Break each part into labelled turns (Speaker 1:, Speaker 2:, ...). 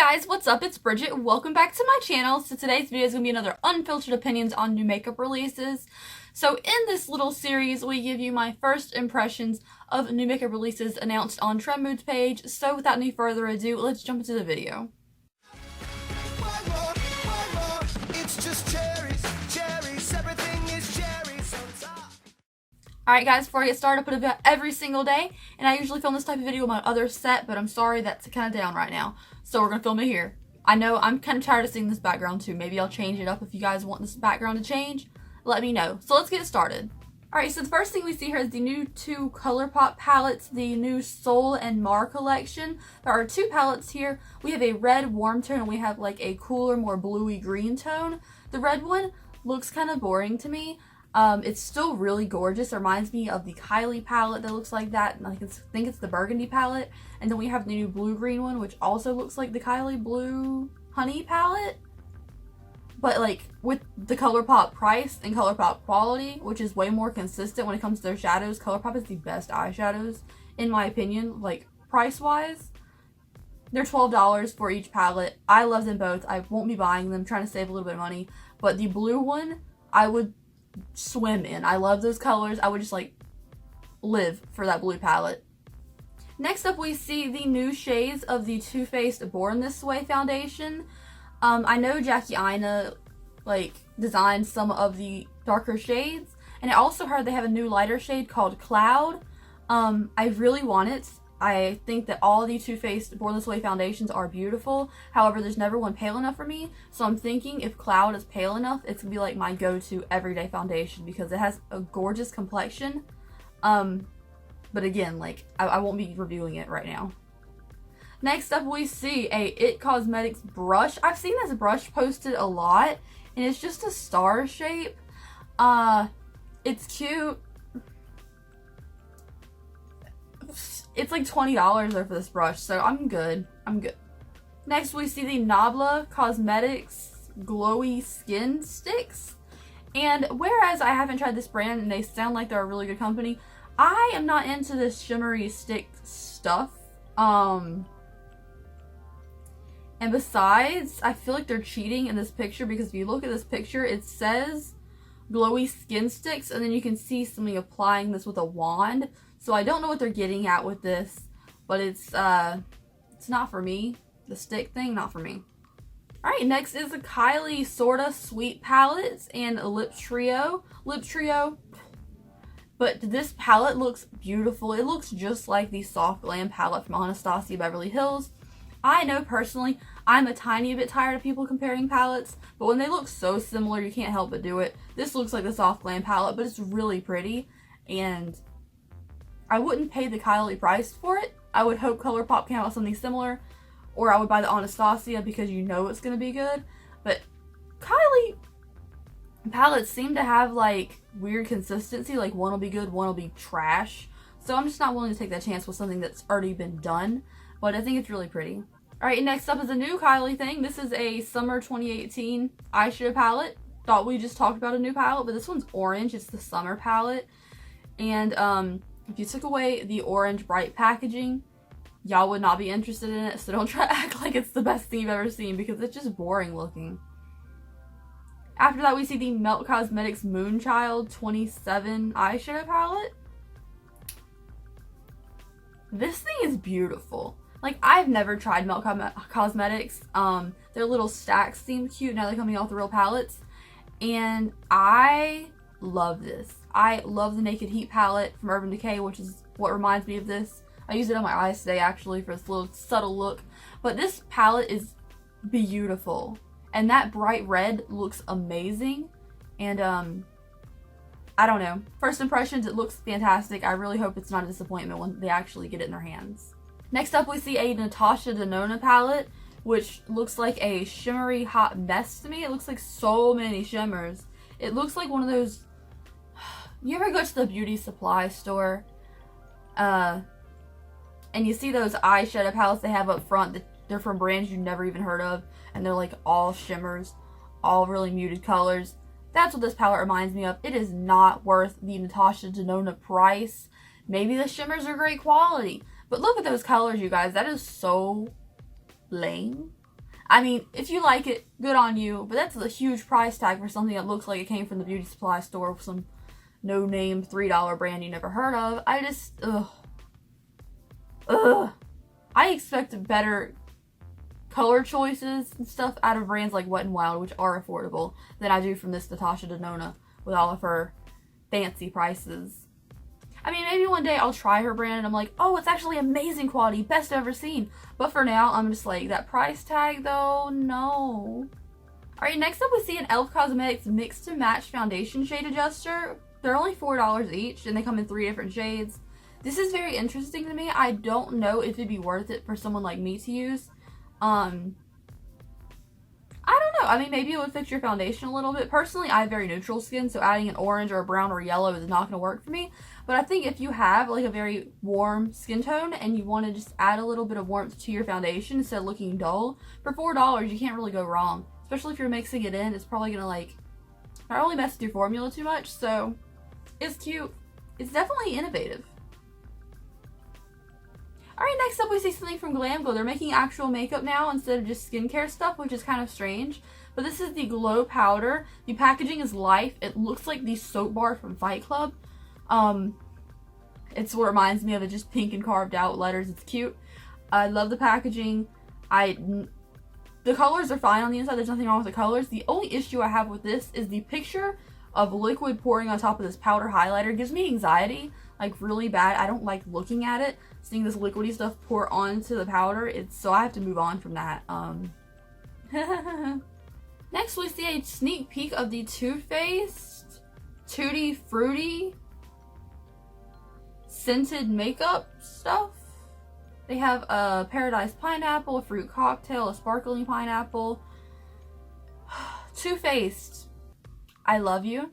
Speaker 1: guys, what's up? It's Bridget. Welcome back to my channel. So today's video is going to be another unfiltered opinions on new makeup releases. So in this little series, we give you my first impressions of new makeup releases announced on Trend Mood's page. So without any further ado, let's jump into the video. Alright guys, before I get started, I put a video every single day, and I usually film this type of video on my other set, but I'm sorry, that's kind of down right now. So we're going to film it here. I know I'm kind of tired of seeing this background too. Maybe I'll change it up if you guys want this background to change. Let me know. So let's get started. Alright, so the first thing we see here is the new two ColourPop palettes, the new Soul and Mar collection. There are two palettes here. We have a red warm tone and we have like a cooler, more bluey green tone. The red one looks kind of boring to me. It's still really gorgeous. It reminds me of the Kylie palette that looks like that. And I think it's the Burgundy palette. And then we have the new blue-green one, which also looks like the Kylie Blue Honey palette. But like with the ColourPop price and ColourPop quality, which is way more consistent when it comes to their shadows. ColourPop is the best eyeshadows, in my opinion, like price-wise. They're $12 for each palette. I love them both. I won't be buying them, trying to save a little bit of money. But the blue one, I would swim in. I love those colors. I would just like live for that blue palette. Next up we see the new shades of the Too Faced Born This Way foundation. I know Jackie Aina like designed some of the darker shades, and I also heard they have a new lighter shade called Cloud. I really want it. I think that all the Too Faced Born This Way foundations are beautiful. However, there's never one pale enough for me. So I'm thinking if Cloud is pale enough, it's going to be like my go-to everyday foundation because it has a gorgeous complexion. But again, like I won't be reviewing it right now. Next up, we see a It Cosmetics brush. I've seen this brush posted a lot, and it's just a star shape. It's cute. It's like $20 though for this brush, so I'm good. Next, we see the Nabla Cosmetics Glowy Skin Sticks. And whereas I haven't tried this brand and they sound like they're a really good company, I am not into this shimmery stick stuff. And besides, I feel like they're cheating in this picture because if you look at this picture, it says glowy skin sticks, and then you can see somebody applying this with a wand. So I don't know what they're getting at with this, but it's not for me. The stick thing, not for me. Alright, next is the Kylie Sorta Sweet Palettes and Lip Trio. But this palette looks beautiful. It looks just like the Soft Glam palette from Anastasia Beverly Hills. I know personally, I'm a tiny bit tired of people comparing palettes, but when they look so similar, you can't help but do it. This looks like the Soft Glam palette, but it's really pretty, and I wouldn't pay the Kylie price for it. I would hope ColourPop came out with something similar, or I would buy the Anastasia because you know it's going to be good. But Kylie palettes seem to have like weird consistency, like one will be good, one will be trash. So I'm just not willing to take that chance with something that's already been done, but I think it's really pretty. Alright, next up is a new Kylie thing. This is a Summer 2018 eyeshadow palette. Thought we just talked about a new palette, but this one's orange. It's the Summer palette. And if you took away the orange bright packaging, y'all would not be interested in it, so don't try to act like it's the best thing you've ever seen because it's just boring looking. After that, we see the Melt Cosmetics Moonchild 27 eyeshadow palette. This thing is beautiful. Like, I've never tried Melt Cosmetics. Their little stacks seem cute. Now they're coming out with the real palettes. And I love this. I love the Naked Heat palette from Urban Decay, which is what reminds me of this. I used it on my eyes today, actually, for this little subtle look. But this palette is beautiful. And that bright red looks amazing. And, I don't know. First impressions, it looks fantastic. I really hope it's not a disappointment when they actually get it in their hands. Next up, we see a Natasha Denona palette, which looks like a shimmery hot mess to me. It looks like so many shimmers. It looks like one of those... You ever go to the beauty supply store, and you see those eyeshadow palettes they have up front that they're from brands you've never even heard of, and they're like all shimmers, all really muted colors. That's what this palette reminds me of. It is not worth the Natasha Denona price. Maybe the shimmers are great quality, but look at those colors, you guys. That is so lame. I mean, if you like it, good on you, but that's a huge price tag for something that looks like it came from the beauty supply store with some no-name $3 brand you never heard of. I just, I expect better color choices and stuff out of brands like Wet n Wild, which are affordable, than I do from this Natasha Denona with all of her fancy prices. I mean, maybe one day I'll try her brand and I'm like, oh, it's actually amazing quality, best I've ever seen. But for now, I'm just like, that price tag though, no. Alright, next up we see an e.l.f. Cosmetics Mix to Match Foundation Shade Adjuster. They're only $4 each and they come in 3 different shades. This is very interesting to me. I don't know if it'd be worth it for someone like me to use. I don't know. I mean, maybe it would fix your foundation a little bit. Personally, I have very neutral skin, so adding an orange or a brown or yellow is not going to work for me. But I think if you have like a very warm skin tone and you want to just add a little bit of warmth to your foundation instead of looking dull, for $4 you can't really go wrong. Especially if you're mixing it in, it's probably going to like not really mess with your formula too much. So it's cute. It's definitely innovative. Alright, next up we see something from Glam Glow. They're making actual makeup now instead of just skincare stuff, which is kind of strange. But this is the Glow Powder. The packaging is life. It looks like the soap bar from Fight Club. It's what reminds me of it, just pink and carved out letters. It's cute. I love the packaging. The colors are fine on the inside. There's nothing wrong with the colors. The only issue I have with this is the picture of liquid pouring on top of this powder highlighter. It gives me anxiety, like really bad. I don't like looking at it, seeing this liquidy stuff pour onto the powder. So I have to move on from that. Next we see a sneak peek of the Too Faced Tutti Frutti scented makeup stuff. They have a Paradise Pineapple, a fruit cocktail, a sparkling pineapple. Too Faced, I love you.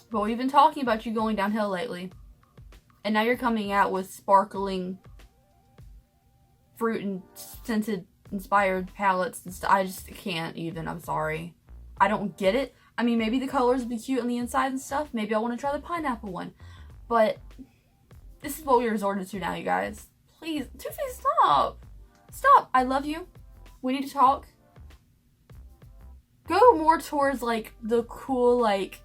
Speaker 1: But we've been talking about you going downhill lately. And now you're coming out with sparkling fruit and scented inspired palettes and stuff. I just can't even. I'm sorry. I don't get it. I mean, maybe the colors would be cute on the inside and stuff. Maybe I want to try the pineapple one. But this is what we resorted to now, you guys. Please, Too Faced, stop. Stop. I love you. We need to talk. Go more towards, like, the cool, like,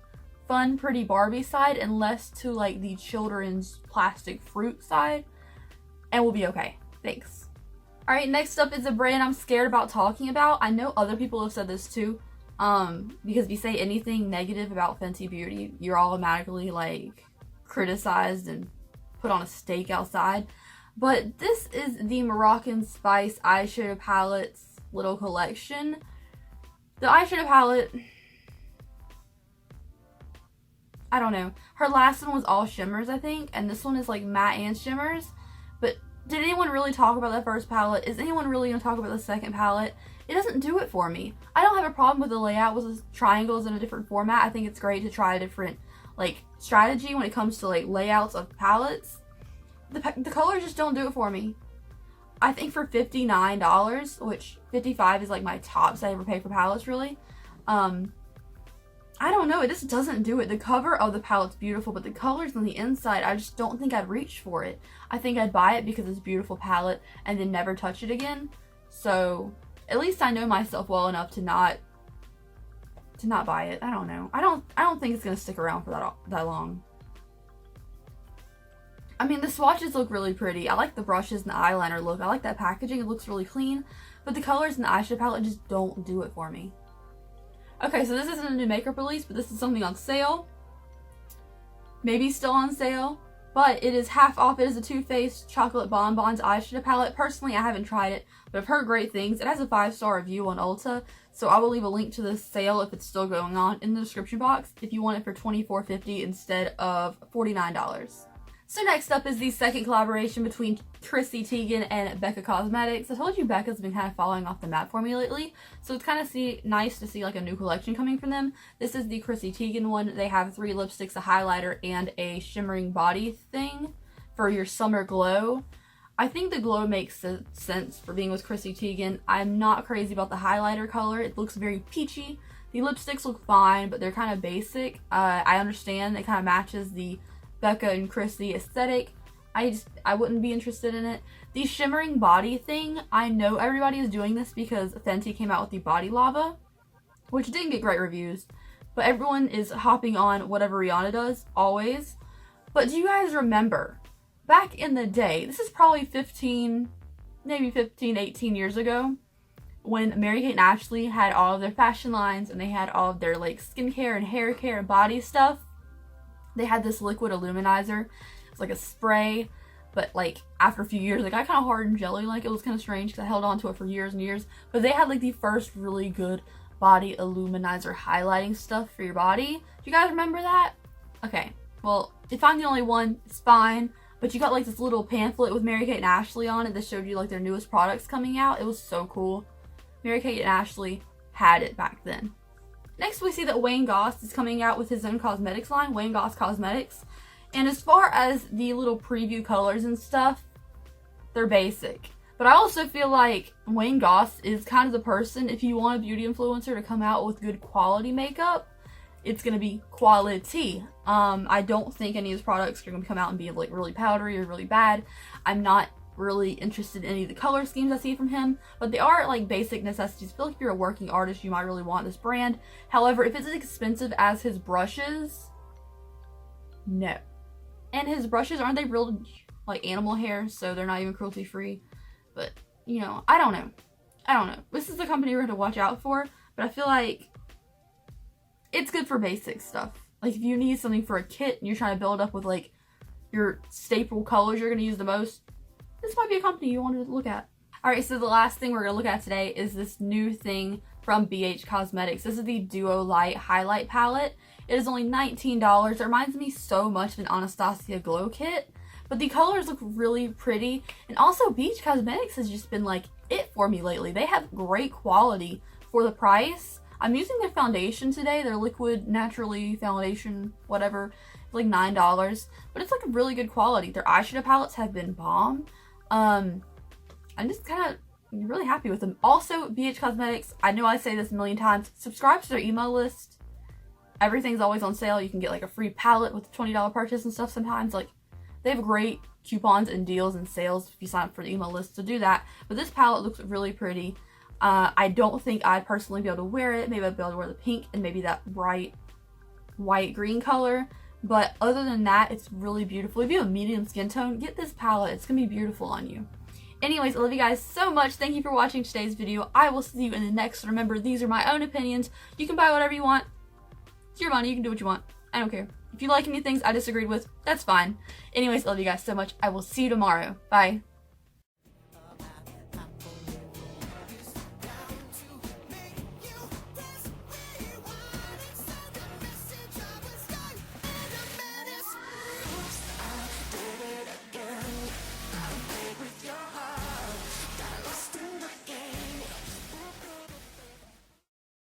Speaker 1: fun, pretty Barbie side and less to, like, the children's plastic fruit side. And we'll be okay. Thanks. Alright, next up is a brand I'm scared about talking about. I know other people have said this too. Because if you say anything negative about Fenty Beauty, you're automatically, like, criticized and put on a stake outside. But this is the Moroccan Spice eyeshadow palette's little collection. The eyeshadow palette, I don't know. Her last one was all shimmers, I think, and this one is like matte and shimmers. But did anyone really talk about that first palette? Is anyone really going to talk about the second palette? It doesn't do it for me. I don't have a problem with the layout with the triangles in a different format. I think it's great to try a different, like, strategy when it comes to, like, layouts of palettes. The colors just don't do it for me. I think for $59, which $55 is, like, my tops I ever pay for palettes, really. I don't know, it just doesn't do it. The cover of the palette's beautiful, but the colors on the inside, I just don't think I'd reach for it. I think I'd buy it because it's a beautiful palette and then never touch it again. So at least I know myself well enough to not buy it. I don't know. I don't think it's gonna stick around for that long. I mean, the swatches look really pretty. I like the brushes and the eyeliner look. I like that packaging. It looks really clean. But the colors in the eyeshadow palette just don't do it for me. Okay, so this isn't a new makeup release, but this is something on sale. Maybe still on sale. But it is half off. It is a Too Faced Chocolate Bonbons eyeshadow palette. Personally, I haven't tried it, but I've heard great things. It has a 5-star review on Ulta, so I will leave a link to this sale if it's still going on in the description box if you want it for $24.50 instead of $49. So next up is the second collaboration between Chrissy Teigen and Becca Cosmetics. I told you Becca's been kind of falling off the map for me lately, so it's kind of nice to see like a new collection coming from them. This is the Chrissy Teigen one. They have 3 lipsticks, a highlighter, and a shimmering body thing for your summer glow. I think the glow makes sense for being with Chrissy Teigen. I'm not crazy about the highlighter color. It looks very peachy. The lipsticks look fine, but they're kind of basic. I understand it kind of matches the Becca and Chrissy aesthetic. I wouldn't be interested in it. The shimmering body thing, I know everybody is doing this because Fenty came out with the body lava, which didn't get great reviews, but everyone is hopping on whatever Rihanna does, always. But do you guys remember, back in the day, this is probably 15, 18 years ago, when Mary-Kate and Ashley had all of their fashion lines and they had all of their like skincare and hair care and body stuff. They had this liquid illuminizer. It's like a spray, but like after a few years it got kind of hard and jelly like. It was kind of strange because I held on to it for years and years. But they had like the first really good body illuminizer highlighting stuff for your body. Do you guys remember that? Okay, well, if I'm the only one, it's fine. But you got like this little pamphlet with Mary-Kate and Ashley on it that showed you like their newest products coming out. It was so cool. Mary-Kate and Ashley had it back then. Next, we see that Wayne Goss is coming out with his own cosmetics line, Wayne Goss Cosmetics. And as far as the little preview colors and stuff, they're basic. But I also feel like Wayne Goss is kind of the person, if you want a beauty influencer to come out with good quality makeup, it's going to be quality. I don't think any of his products are going to come out and be like really powdery or really bad. I'm not really interested in any of the color schemes I see from him, but they are like basic necessities. I feel like if you're a working artist, you might really want this brand. However, if it's as expensive as his brushes, no. And his brushes, aren't they real like animal hair, so they're not even cruelty free? But you know, I don't know. This is the company we're going to watch out for, but I feel like it's good for basic stuff. Like if you need something for a kit and you're trying to build up with like your staple colors you're going to use the most, this might be a company you want to look at. Alright, so the last thing we're going to look at today is this new thing from BH Cosmetics. This is the Duo Light Highlight Palette. It is only $19. It reminds me so much of an Anastasia Glow Kit, but the colors look really pretty. And also BH Cosmetics has just been like it for me lately. They have great quality for the price. I'm using their foundation today, their liquid naturally foundation, whatever. It's like $9, but it's like a really good quality. Their eyeshadow palettes have been bomb. I'm just kind of really happy with them. Also, BH Cosmetics, I know I say this a million times, subscribe to their email list. Everything's always on sale. You can get like a free palette with a $20 purchase and stuff sometimes. Like, they have great coupons and deals and sales if you sign up for the email list, so do that. But this palette looks really pretty. I don't think I'd personally be able to wear it. Maybe I'd be able to wear the pink and maybe that bright white green color. But other than that, it's really beautiful. If you have a medium skin tone, get this palette. It's going to be beautiful on you. Anyways, I love you guys so much. Thank you for watching today's video. I will see you in the next one. Remember, these are my own opinions. You can buy whatever you want. It's your money. You can do what you want. I don't care. If you like any things I disagreed with, that's fine. Anyways, I love you guys so much. I will see you tomorrow. Bye.